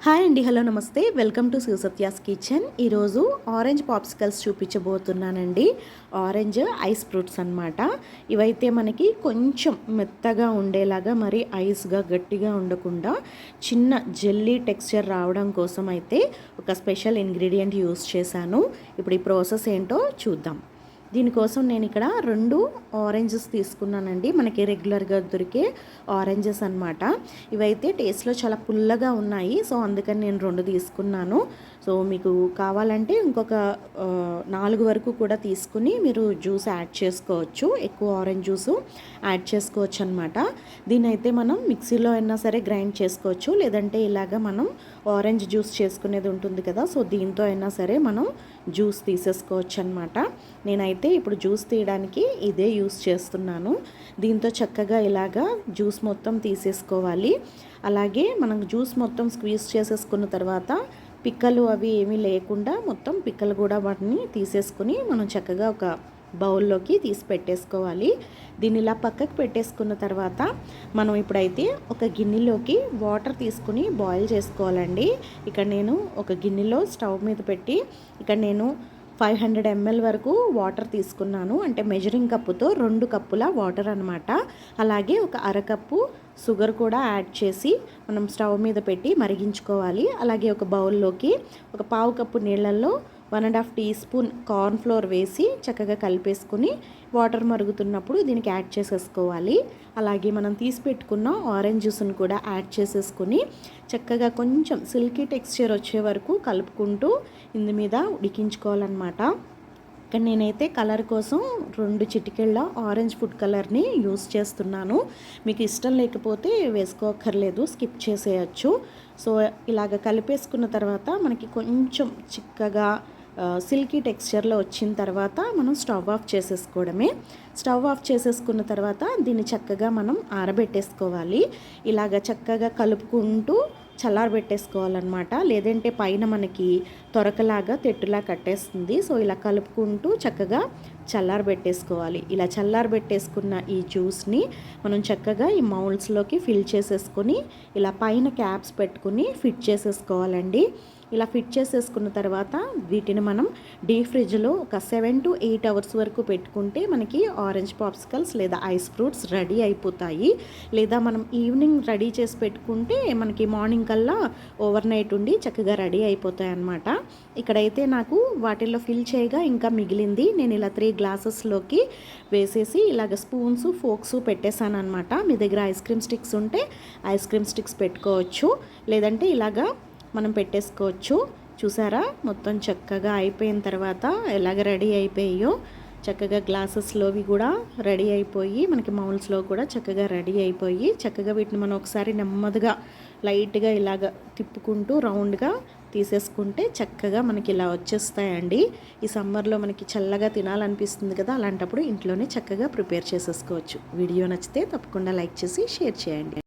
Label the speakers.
Speaker 1: Hi అండి, hello నమస్తే, welcome to Shivasatya's kitchen. ఈరోజు ఆరెంజ్ పాప్సికల్స్ చూపించబోతున్నానండి. ఆరెంజ్ ఐస్ ఫ్రూట్స్ అన్నమాట. ఇవైతే మనకి కొంచెం మెత్తగా ఉండేలాగా, మరి ఐస్గా గట్టిగా ఉండకుండా చిన్న జెల్లీ టెక్స్చర్ రావడం కోసం అయితే ఒక స్పెషల్ ఇంగ్రీడియంట్ యూస్ చేశాను. ఇప్పుడు ఈ ప్రాసెస్ ఏంటో చూద్దాం. దీనికోసం నేను ఇక్కడ 2 ఆరెంజెస్ తీసుకున్నానండి. మనకి రెగ్యులర్గా దొరికే ఆరెంజెస్ అన్నమాట. ఇవైతే టేస్ట్లో చాలా పుల్లగా ఉన్నాయి, సో అందుకని నేను 2 తీసుకున్నాను. సో మీకు కావాలంటే ఇంకొక 4 వరకు కూడా తీసుకుని మీరు జ్యూస్ యాడ్ చేసుకోవచ్చు. ఎక్కువ ఆరెంజ్ జ్యూసు యాడ్ చేసుకోవచ్చు అనమాట. దీని అయితే మనం మిక్సీలో అయినా సరే గ్రైండ్ చేసుకోవచ్చు, లేదంటే ఇలాగ మనం ఆరెంజ్ జ్యూస్ చేసుకునేది ఉంటుంది కదా, సో దీంతో అయినా సరే మనం జ్యూస్ తీసేసుకోవచ్చు అనమాట. నేనైతే ఇప్పుడు జ్యూస్ తీయడానికి ఇదే యూస్ చేస్తున్నాను. దీంతో చక్కగా ఇలాగా జ్యూస్ మొత్తం తీసేసుకోవాలి. అలాగే మనం జ్యూస్ మొత్తం స్క్వీజ్ చేసేసుకున్న తర్వాత పిక్కలు అవి ఏమీ లేకుండా మొత్తం పిక్కలు కూడా వాటిని తీసేసుకుని మనం చక్కగా ఒక బౌల్లోకి తీసి పెట్టేసుకోవాలి. దీన్ని ఇలా పక్కకు పెట్టేసుకున్న తర్వాత మనం ఇప్పుడైతే ఒక గిన్నెలోకి వాటర్ తీసుకుని బాయిల్ చేసుకోవాలండి. ఇక్కడ నేను ఒక గిన్నెలో స్టవ్ మీద పెట్టి ఇక్కడ నేను 500 ml వరకు వాటర్ తీసుకున్నాను. అంటే మెజరింగ్ కప్పుతో 2 కప్పుల వాటర్ అనమాట. అలాగే ఒక అరకప్పు షుగర్ కూడా యాడ్ చేసి మనం స్టవ్ మీద పెట్టి మరిగించుకోవాలి. అలాగే ఒక బౌల్లోకి ఒక పావు కప్పు నీళ్ళల్లో 1.5 టీ స్పూన్ కార్న్ ఫ్లోర్ వేసి చక్కగా కలిపేసుకుని వాటర్ మరుగుతున్నప్పుడు దీనికి యాడ్ చేసేసుకోవాలి. అలాగే మనం తీసి పెట్టుకున్న ఆరెంజ్ జ్యూస్ని కూడా యాడ్ చేసేసుకుని చక్కగా కొంచెం సిల్కీ టెక్స్చర్ వచ్చే వరకు కలుపుకుంటూ ఇందు మీద ఉడికించుకోవాలన్నమాట. ఇక్కడ నేనైతే కలర్ కోసం 2 చిటికెళ్ళ ఆరెంజ్ ఫుడ్ కలర్ని యూస్ చేస్తున్నాను. మీకు ఇష్టం లేకపోతే వేసుకోక్కర్లేదు, స్కిప్ చేసేయచ్చు. సో ఇలాగ కలిపేసుకున్న తర్వాత మనకి కొంచెం చిక్కగా సిల్కీ టెక్స్చర్లో వచ్చిన తర్వాత మనం స్టవ్ ఆఫ్ చేసేసుకోవడమే. స్టవ్ ఆఫ్ చేసేసుకున్న తర్వాత దీన్ని చక్కగా మనం ఆరబెట్టేసుకోవాలి. ఇలాగ చక్కగా కలుపుకుంటూ చల్లారబెట్టేసుకోవాలన్నమాట. లేదంటే పైన మనకి తొరకలాగా తెట్టులా కట్టేస్తుంది. సో ఇలా కలుపుకుంటూ చక్కగా చల్లారబెట్టేసుకోవాలి. ఇలా చల్లారబెట్టేసుకున్న ఈ జ్యూస్ని మనం చక్కగా ఈ మౌల్డ్స్లోకి ఫిల్ చేసేసుకొని ఇలా పైన క్యాప్స్ పెట్టుకుని ఫిట్ చేసేసుకోవాలండి. ఇలా ఫిట్ చేసేసుకున్న తర్వాత వీటిని మనం డీప్ ఫ్రిడ్జ్లో ఒక 7 to 8 అవర్స్ వరకు పెట్టుకుంటే మనకి ఆరెంజ్ పాప్సికల్స్ లేదా ఐస్ ఫ్రూట్స్ రెడీ అయిపోతాయి. లేదా మనం ఈవినింగ్ రెడీ చేసి పెట్టుకుంటే మనకి మార్నింగ్ కల్లా ఓవర్ నైట్ ఉండి చక్కగా రెడీ అయిపోతాయి అన్నమాట. ఇక్కడైతే నాకు వాటిల్లో ఫిల్ చేయగా ఇంకా మిగిలింది. నేను ఇలా 3 గ్లాసెస్లోకి వేసేసి ఇలాగ స్పూన్స్ ఫోక్స్ పెట్టేశాను అనమాట. మీ దగ్గర ఐస్ క్రీమ్ స్టిక్స్ ఉంటే ఐస్ క్రీమ్ స్టిక్స్ పెట్టుకోవచ్చు, లేదంటే ఇలాగా మనం పెట్టేసుకోవచ్చు. చూసారా, మొత్తం చక్కగా అయిపోయిన తర్వాత ఎలాగ రెడీ అయిపోయాయో. చక్కగా గ్లాసెస్లోవి కూడా రెడీ అయిపోయి మనకి మౌల్స్లో కూడా చక్కగా రెడీ అయిపోయి చక్కగా వీటిని మనం ఒకసారి నెమ్మదిగా లైట్గా ఇలాగ తిప్పుకుంటూ రౌండ్గా తీసేసుకుంటే చక్కగా మనకి ఇలా వచ్చేస్తాయండి. ఈ సమ్మర్లో మనకి చల్లగా తినాలనిపిస్తుంది కదా, అలాంటప్పుడు ఇంట్లోనే చక్కగా ప్రిపేర్ చేసేసుకోవచ్చు. వీడియో నచ్చితే తప్పకుండా లైక్ చేసి షేర్ చేయండి.